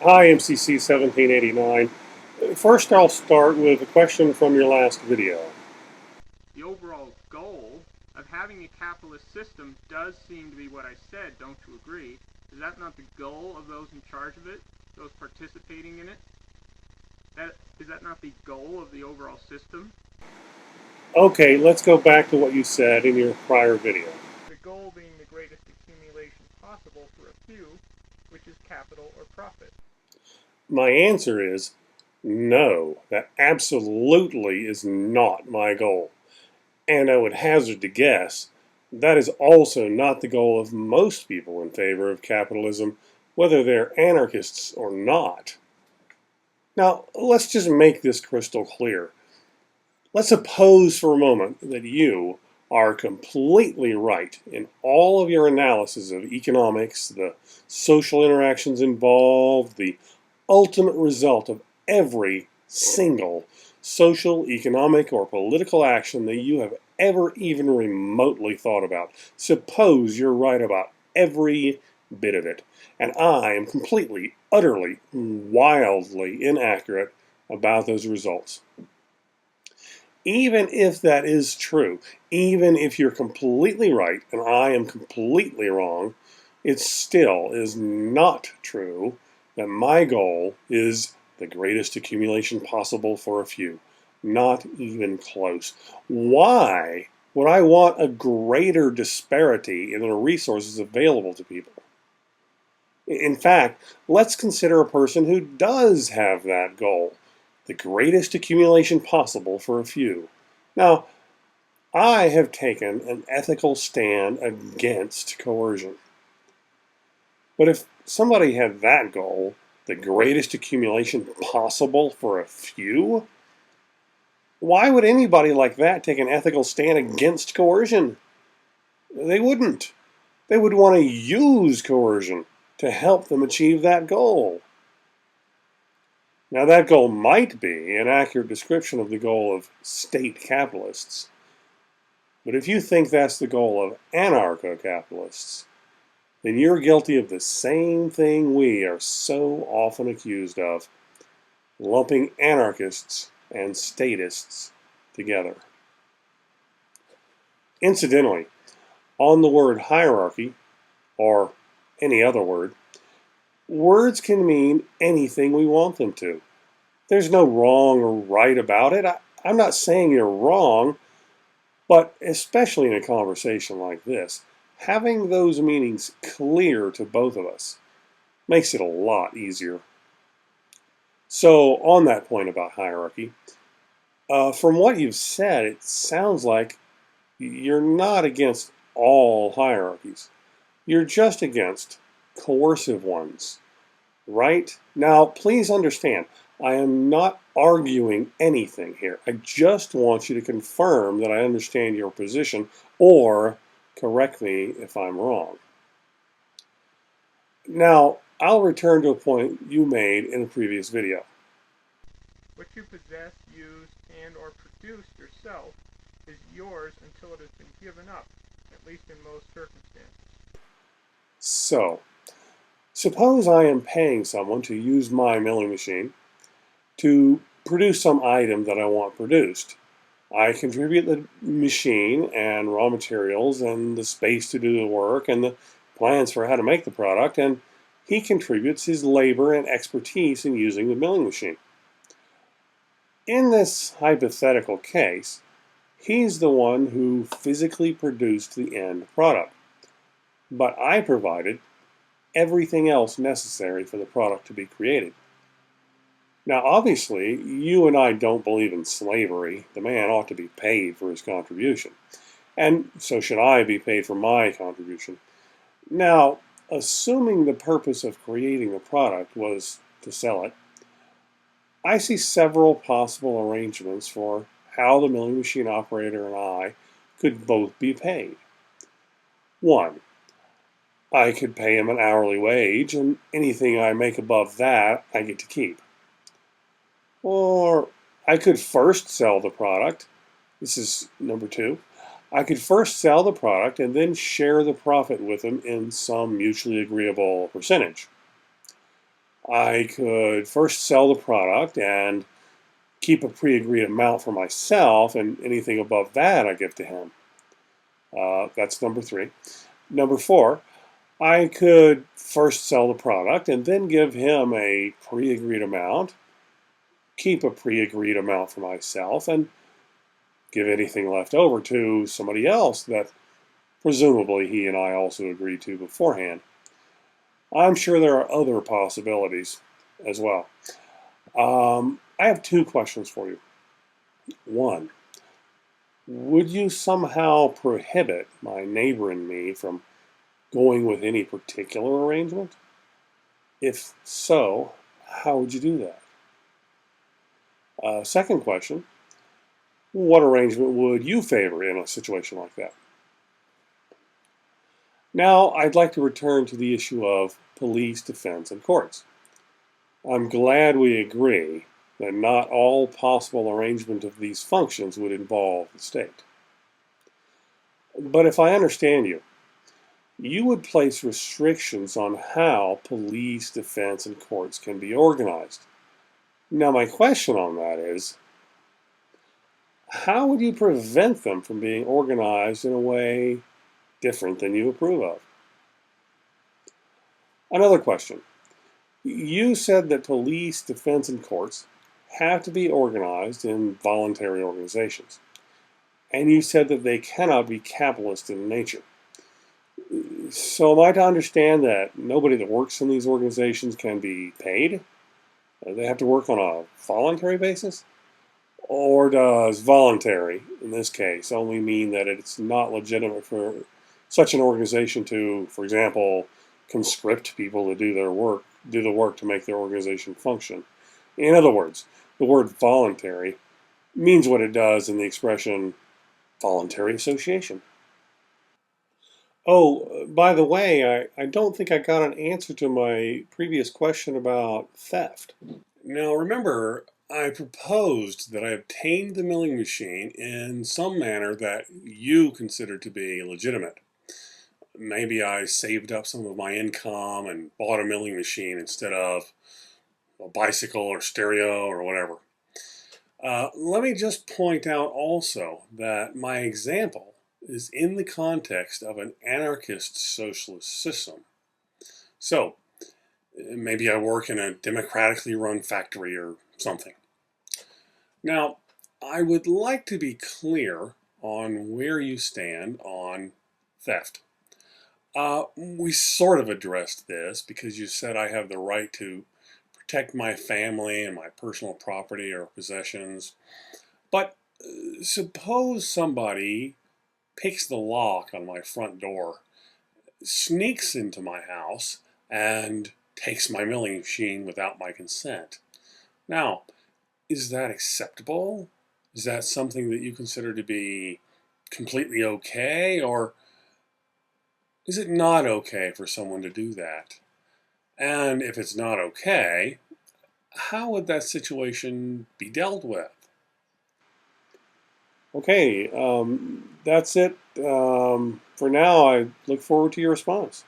Hi, MCC 1789. First, I'll start with a question from your last video. The overall goal of having a capitalist system does seem to be what I said, don't you agree? Is that not the goal of those in charge of it, those participating in it? Is that not the goal of the overall system? Okay, let's go back to what you said in your prior video. The goal being the greatest accumulation possible for a few, which is capital or profit. My answer is no, that absolutely is not my goal. And I would hazard to guess that is also not the goal of most people in favor of capitalism, whether they're anarchists or not. Now, let's just make this crystal clear. Let's suppose for a moment that you are completely right in all of your analysis of economics, the social interactions involved, the ultimate result of every single social, economic, or political action that you have ever even remotely thought about. Suppose you're right about every bit of it, and I am completely, utterly, wildly inaccurate about those results. Even if that is true, even if you're completely right and I am completely wrong, it still is not true that my goal is the greatest accumulation possible for a few. Not even close. Why would I want a greater disparity in the resources available to people? In fact, let's consider a person who does have that goal, the greatest accumulation possible for a few. Now, I have taken an ethical stand against coercion. But if somebody had that goal, the greatest accumulation possible for a few, why would anybody like that take an ethical stand against coercion? They wouldn't. They would want to use coercion to help them achieve that goal. Now, that goal might be an accurate description of the goal of state capitalists. But if you think that's the goal of anarcho-capitalists, then you're guilty of the same thing we are so often accused of, lumping anarchists and statists together. Incidentally, on the word hierarchy, or any other word, words can mean anything we want them to. There's no wrong or right about it. I'm not saying you're wrong, but especially in a conversation like this, having those meanings clear to both of us makes it a lot easier. So, on that point about hierarchy, from what you've said, it sounds like you're not against all hierarchies. You're just against coercive ones, right? Now, please understand, I am not arguing anything here. I just want you to confirm that I understand your position or correct me if I'm wrong. Now, I'll return to a point you made in a previous video. What you possess, use, and or produce yourself is yours until it has been given up, at least in most circumstances. So, suppose I am paying someone to use my milling machine to produce some item that I want produced. I contribute the machine and raw materials and the space to do the work and the plans for how to make the product, and he contributes his labor and expertise in using the milling machine. In this hypothetical case, he's the one who physically produced the end product, but I provided everything else necessary for the product to be created. Now, obviously, you and I don't believe in slavery. The man ought to be paid for his contribution. And so should I be paid for my contribution. Now, assuming the purpose of creating the product was to sell it, I see several possible arrangements for how the milling machine operator and I could both be paid. One, I could pay him an hourly wage, and anything I make above that I get to keep. Or I could first sell the product. This is number two. I could first sell the product and then share the profit with him in some mutually agreeable percentage. I could first sell the product and keep a pre-agreed amount for myself, and anything above that I give to him. That's number three. Number four, I could first sell the product and then give him a pre-agreed amount, keep a pre-agreed amount for myself, and give anything left over to somebody else that presumably he and I also agreed to beforehand. I'm sure there are other possibilities as well. I have two questions for you. One, would you somehow prohibit my neighbor and me from going with any particular arrangement? If so, how would you do that? Second question, what arrangement would you favor in a situation like that? Now, I'd like to return to the issue of police, defense, and courts. I'm glad we agree that not all possible arrangement of these functions would involve the state. But if I understand you, you would place restrictions on how police, defense, and courts can be organized. Now, my question on that is, how would you prevent them from being organized in a way different than you approve of? Another question. You said that police, defense, and courts have to be organized in voluntary organizations. And you said that they cannot be capitalist in nature. So am I to understand that nobody that works in these organizations can be paid? They have to work on a voluntary basis? Or does voluntary, in this case, only mean that it's not legitimate for such an organization to, for example, conscript people to do the work to make their organization function? In other words, the word voluntary means what it does in the expression voluntary association. Oh, by the way, I don't think I got an answer to my previous question about theft. Now, remember, I proposed that I obtained the milling machine in some manner that you considered to be legitimate. Maybe I saved up some of my income and bought a milling machine instead of a bicycle or stereo or whatever. Let me just point out also that my example is in the context of an anarchist socialist system. So, maybe I work in a democratically run factory or something. Now, I would like to be clear on where you stand on theft. We sort of addressed this because you said I have the right to protect my family and my personal property or possessions. But suppose somebody picks the lock on my front door, sneaks into my house, and takes my milling machine without my consent. Now, is that acceptable? Is that something that you consider to be completely okay? Or is it not okay for someone to do that? And if it's not okay, how would that situation be dealt with? Okay, that's it for now. I look forward to your response.